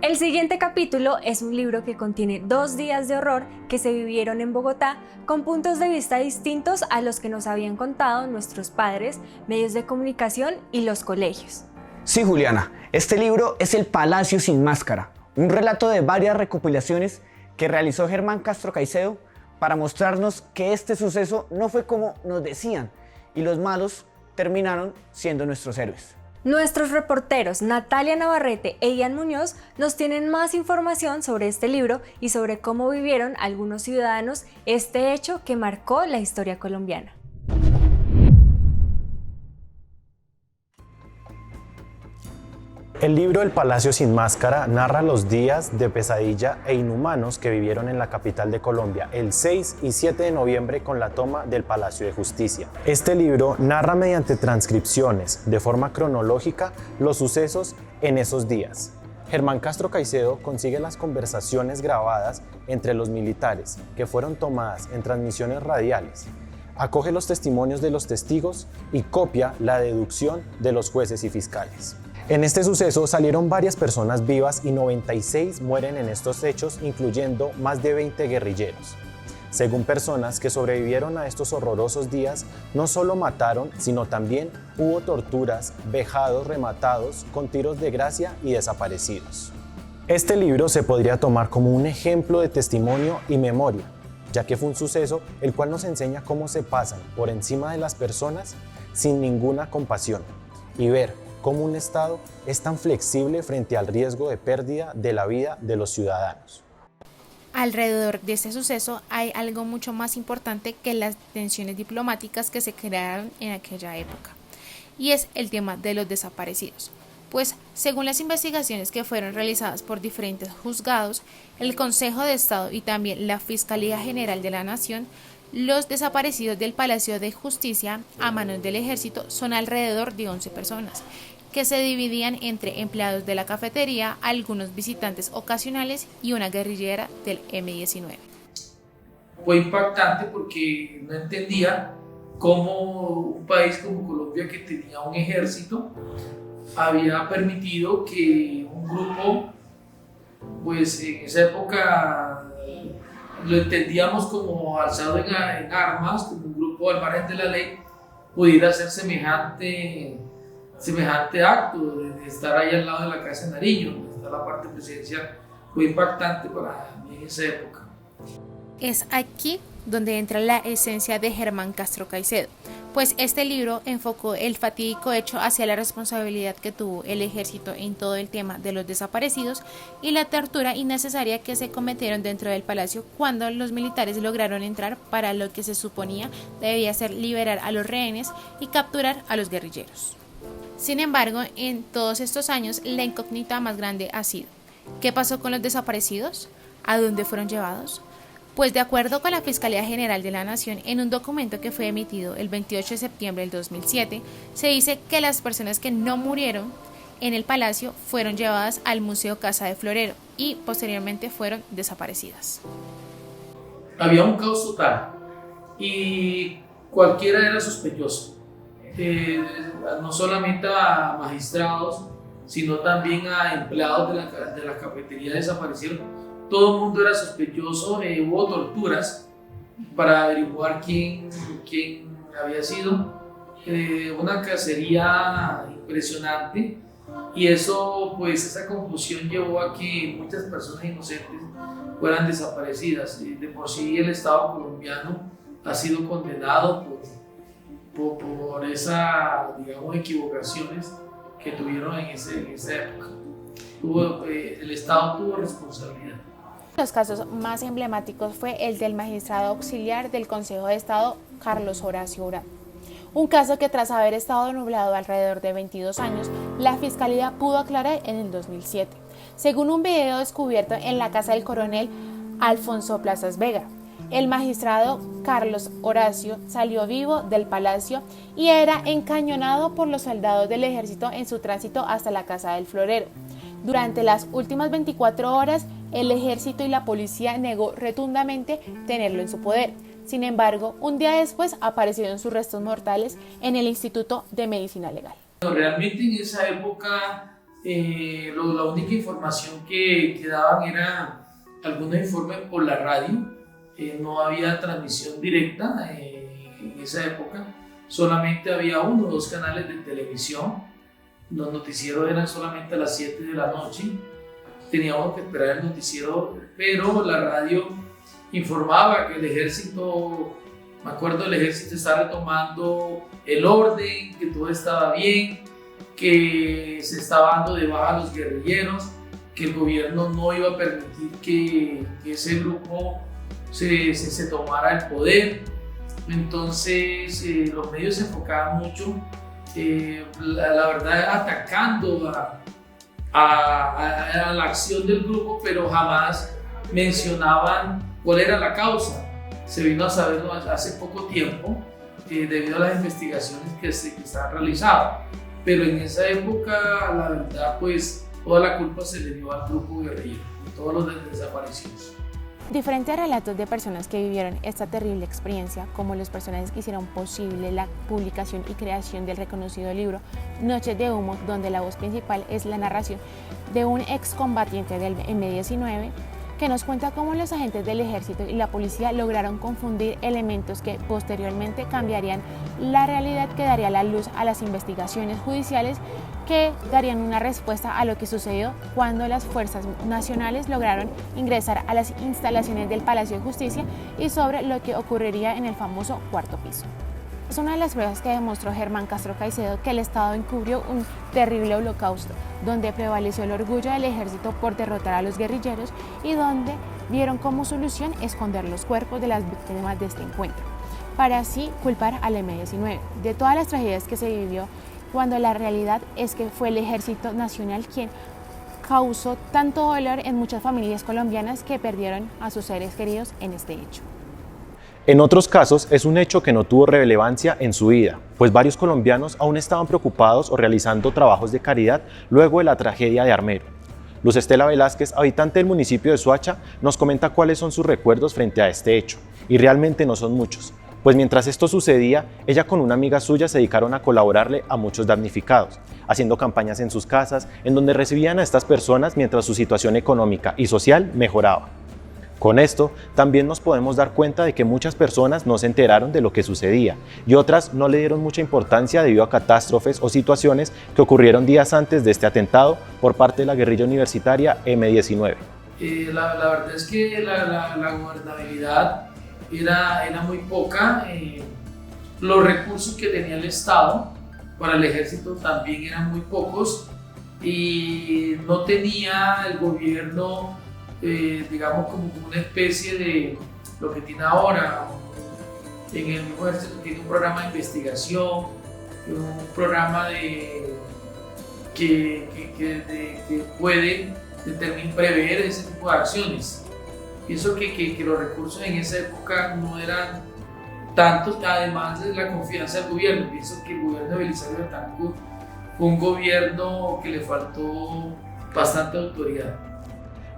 El siguiente capítulo es un libro que contiene 2 días de horror que se vivieron en Bogotá con puntos de vista distintos a los que nos habían contado nuestros padres, medios de comunicación y los colegios. Sí, Juliana, este libro es El Palacio sin Máscara, un relato de varias recopilaciones que realizó Germán Castro Caicedo para mostrarnos que este suceso no fue como nos decían y los malos terminaron siendo nuestros héroes. Nuestros reporteros Natalia Navarrete e Ian Muñoz nos tienen más información sobre este libro y sobre cómo vivieron algunos ciudadanos este hecho que marcó la historia colombiana. El libro El Palacio sin Máscara narra los días de pesadilla e inhumanos que vivieron en la capital de Colombia el 6 y 7 de noviembre con la toma del Palacio de Justicia. Este libro narra mediante transcripciones, de forma cronológica, los sucesos en esos días. Germán Castro Caicedo consigue las conversaciones grabadas entre los militares que fueron tomadas en transmisiones radiales, acoge los testimonios de los testigos y copia la deducción de los jueces y fiscales. En este suceso salieron varias personas vivas y 96 mueren en estos hechos, incluyendo más de 20 guerrilleros. Según personas que sobrevivieron a estos horrorosos días, no solo mataron, sino también hubo torturas, vejados rematados con tiros de gracia y desaparecidos. Este libro se podría tomar como un ejemplo de testimonio y memoria, ya que fue un suceso el cual nos enseña cómo se pasan por encima de las personas sin ninguna compasión y ver cómo un Estado es tan flexible frente al riesgo de pérdida de la vida de los ciudadanos. Alrededor de este suceso hay algo mucho más importante que las tensiones diplomáticas que se crearon en aquella época, y es el tema de los desaparecidos. Pues, según las investigaciones que fueron realizadas por diferentes juzgados, el Consejo de Estado y también la Fiscalía General de la Nación, los desaparecidos del Palacio de Justicia a manos del Ejército son alrededor de 11 personas, que se dividían entre empleados de la cafetería, algunos visitantes ocasionales y una guerrillera del M-19. Fue impactante porque no entendía cómo un país como Colombia, que tenía un ejército, había permitido que un grupo, pues en esa época lo entendíamos como alzado en armas, como un grupo al margen de la ley, pudiera hacer semejante acto de estar ahí al lado de la Casa de Nariño, donde está la parte presidencial. Fue impactante para mí en esa época. Es aquí donde entra la esencia de Germán Castro Caicedo, pues este libro enfocó el fatídico hecho hacia la responsabilidad que tuvo el ejército en todo el tema de los desaparecidos y la tortura innecesaria que se cometieron dentro del palacio cuando los militares lograron entrar para lo que se suponía debía ser liberar a los rehenes y capturar a los guerrilleros. Sin embargo, en todos estos años, la incógnita más grande ha sido: ¿qué pasó con los desaparecidos? ¿A dónde fueron llevados? Pues de acuerdo con la Fiscalía General de la Nación, en un documento que fue emitido el 28 de septiembre del 2007, se dice que las personas que no murieron en el palacio fueron llevadas al Museo Casa de Florero y posteriormente fueron desaparecidas. Había un caos total y cualquiera era sospechoso. No solamente a magistrados, sino también a empleados de la cafetería desaparecieron. Todo el mundo era sospechoso. Hubo torturas para averiguar quién había sido. Una cacería impresionante, y eso, pues esa confusión llevó a que muchas personas inocentes fueran desaparecidas. De por sí el Estado colombiano ha sido condenado por esas, digamos, equivocaciones que tuvieron en esa época. El Estado tuvo responsabilidad. Los casos más emblemáticos fue el del magistrado auxiliar del Consejo de Estado, Carlos Horacio Urán. Un caso que, tras haber estado nublado alrededor de 22 años, la Fiscalía pudo aclarar en el 2007, según un video descubierto en la casa del coronel Alfonso Plazas Vega. El magistrado Carlos Horacio salió vivo del palacio y era encañonado por los soldados del ejército en su tránsito hasta la Casa del Florero. Durante las últimas 24 horas, el ejército y la policía negó rotundamente tenerlo en su poder. Sin embargo, un día después aparecieron sus restos mortales en el Instituto de Medicina Legal. Realmente en esa época la única información que daban era algunos informes por la radio. No había transmisión directa en esa época, solamente había 1 o 2 canales de televisión. Los noticieros eran solamente a las 7 de la noche, teníamos que esperar el noticiero, pero la radio informaba que el ejército, me acuerdo, el ejército estaba retomando el orden, que todo estaba bien, que se estaba dando de baja a los guerrilleros, que el gobierno no iba a permitir que ese grupo se tomara el poder. Entonces los medios se enfocaban mucho, la verdad, atacando a la acción del grupo, pero jamás mencionaban cuál era la causa. Se vino a saber hace poco tiempo debido a las investigaciones que se han realizado, pero en esa época, la verdad, pues toda la culpa se le dio al grupo guerrillero, todos los desaparecidos. Diferentes relatos de personas que vivieron esta terrible experiencia, como los personajes que hicieron posible la publicación y creación del reconocido libro Noches de Humo, donde la voz principal es la narración de un excombatiente del M-19, que nos cuenta cómo los agentes del ejército y la policía lograron confundir elementos que posteriormente cambiarían la realidad, que daría la luz a las investigaciones judiciales que darían una respuesta a lo que sucedió cuando las fuerzas nacionales lograron ingresar a las instalaciones del Palacio de Justicia y sobre lo que ocurriría en el famoso cuarto piso. Es una de las pruebas que demostró Germán Castro Caicedo que el Estado encubrió un terrible holocausto, donde prevaleció el orgullo del ejército por derrotar a los guerrilleros y donde vieron como solución esconder los cuerpos de las víctimas de este encuentro, para así culpar al M-19 de todas las tragedias que se vivió, cuando la realidad es que fue el Ejército Nacional quien causó tanto dolor en muchas familias colombianas que perdieron a sus seres queridos en este hecho. En otros casos, es un hecho que no tuvo relevancia en su vida, pues varios colombianos aún estaban preocupados o realizando trabajos de caridad luego de la tragedia de Armero. Luz Estela Velázquez, habitante del municipio de Soacha, nos comenta cuáles son sus recuerdos frente a este hecho, y realmente no son muchos, pues mientras esto sucedía, ella con una amiga suya se dedicaron a colaborarle a muchos damnificados, haciendo campañas en sus casas, en donde recibían a estas personas mientras su situación económica y social mejoraba. Con esto, también nos podemos dar cuenta de que muchas personas no se enteraron de lo que sucedía y otras no le dieron mucha importancia debido a catástrofes o situaciones que ocurrieron días antes de este atentado por parte de la guerrilla universitaria M-19. La verdad es que la gobernabilidad era muy poca, los recursos que tenía el Estado para el ejército también eran muy pocos y no tenía el gobierno digamos como una especie de lo que tiene ahora. En el mismo ejército tiene un programa de investigación, un programa que puede prever ese tipo de acciones. Pienso que los recursos en esa época no eran tantos, además de la confianza del gobierno. Pienso que el gobierno de Belisario Betancur fue un gobierno que le faltó bastante autoridad.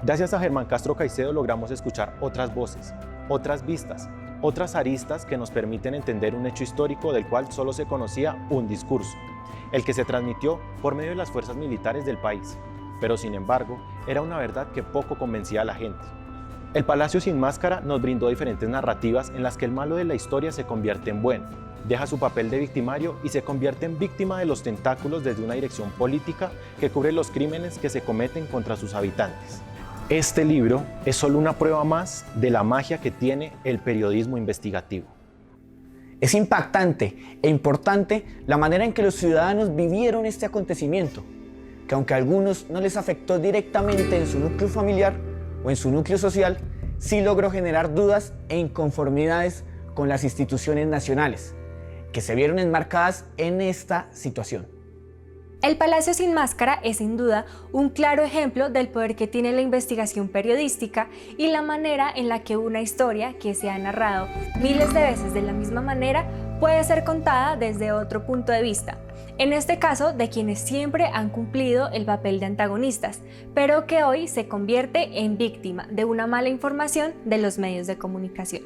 Gracias a Germán Castro Caicedo logramos escuchar otras voces, otras vistas, otras aristas que nos permiten entender un hecho histórico del cual solo se conocía un discurso, el que se transmitió por medio de las fuerzas militares del país, pero sin embargo era una verdad que poco convencía a la gente. El Palacio sin Máscara nos brindó diferentes narrativas en las que el malo de la historia se convierte en bueno, deja su papel de victimario y se convierte en víctima de los tentáculos desde una dirección política que cubre los crímenes que se cometen contra sus habitantes. Este libro es solo una prueba más de la magia que tiene el periodismo investigativo. Es impactante e importante la manera en que los ciudadanos vivieron este acontecimiento, que aunque a algunos no les afectó directamente en su núcleo familiar o en su núcleo social, sí logró generar dudas e inconformidades con las instituciones nacionales, que se vieron enmarcadas en esta situación. El Palacio sin Máscara es sin duda un claro ejemplo del poder que tiene la investigación periodística y la manera en la que una historia que se ha narrado miles de veces de la misma manera puede ser contada desde otro punto de vista. En este caso, de quienes siempre han cumplido el papel de antagonistas, pero que hoy se convierte en víctima de una mala información de los medios de comunicación.